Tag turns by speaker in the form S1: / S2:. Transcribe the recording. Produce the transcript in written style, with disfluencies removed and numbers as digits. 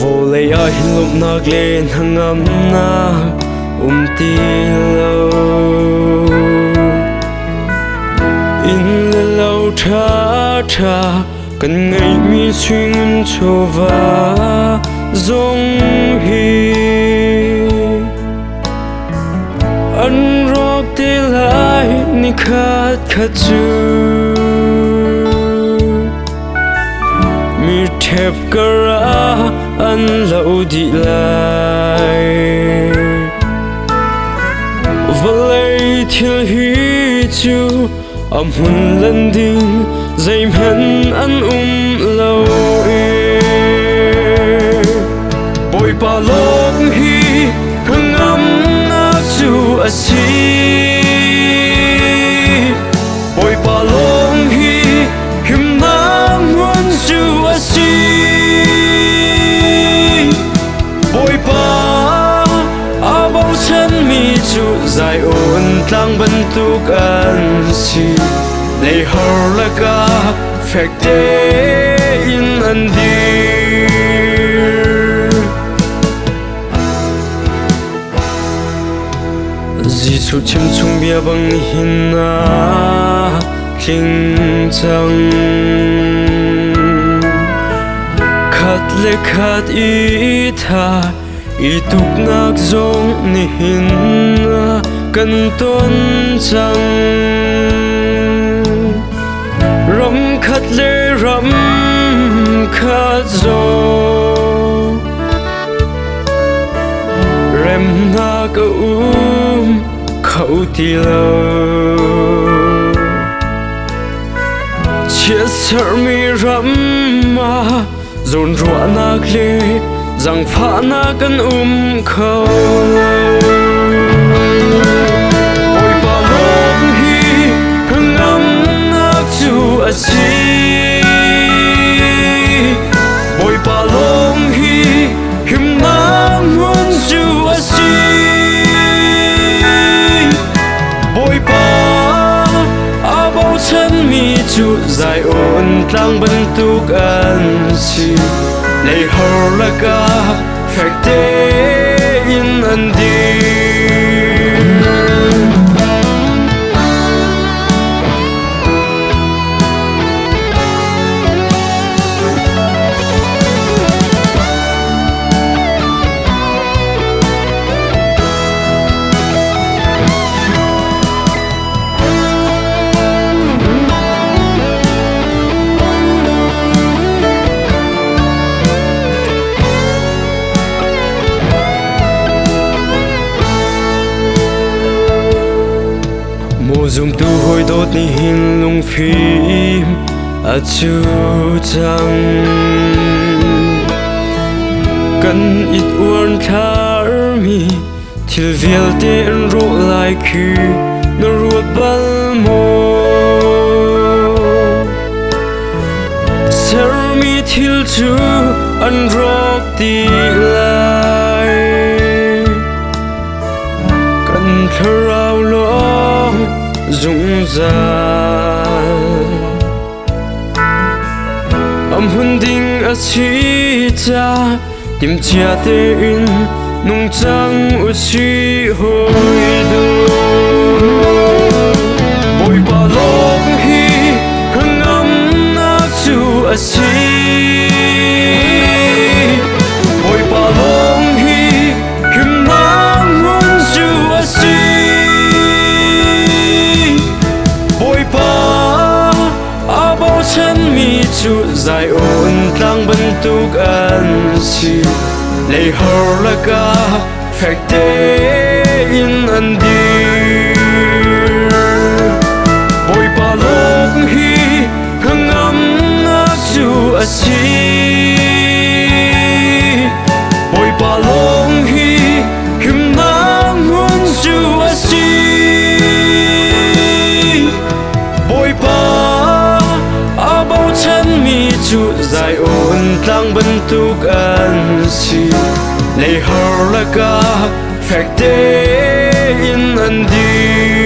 S1: vô lấy ai lúc nạc lên hằng ấm na ti lâu in lâu cha cha cần ngày mi xuyên cho va dòng hi anh rót tê lại ni khát khát chú mi thép cara anh lâu đi lại và lấy thiêu hi chú âm hồn lần đinh dây men anh lâu bồi ba lốc hi hương âm nát chú asi bồi ba lốc hi him nam muốn chú asi bồi ba bao chân mi chú dài ôn tlang bần tuk an si lấy hầu là cả phép tế in anh đi dì chú chim chung bia bằng hin na kinh chẳng khát lệ khát ý tha ý tục nạc giống ni hin na cần tôn chẳng rắm khát lệ rắm khát gió rem na cơ khẩu tì lâu chia sẻ mi rắm mà dồn rũa nạc lệ rằng phá na cần khẩu ôi bà lốc hi hương âm nạc chú asi ôi bà lốc hi him na muốn chú asi ôi bà bao chân mi chú dài ôn tlang bần tuk an si lấy hầu là cả phép tế in anh đi mô dùng tu hồi đốt ni hin lung phim a chu chang cần ít uốn thar mi thil vial te an ro lai khu na ruat bal mo ser mi thil chu an rok ti lai cần thao lo dung gian âm hồn đinh ở chi cha tìm chia tê in nung trăng ở chi hồi đầu bồi ba lốc hi hương âm nát chú ở chi bồi ba lốc hi him nang muốn chú ở chi bao chân mi chú dài ôn tlang bần tuk an si lấy hầu là cả phép tế in anh đi bồi ba lốc hi hương âm nát chú asi bồi ba lốc hi him nang muốn chú asi bồi ba bao chân mi chú dài ôn tlang bần tuk an si lấy hầu là cả phép tế in anh đi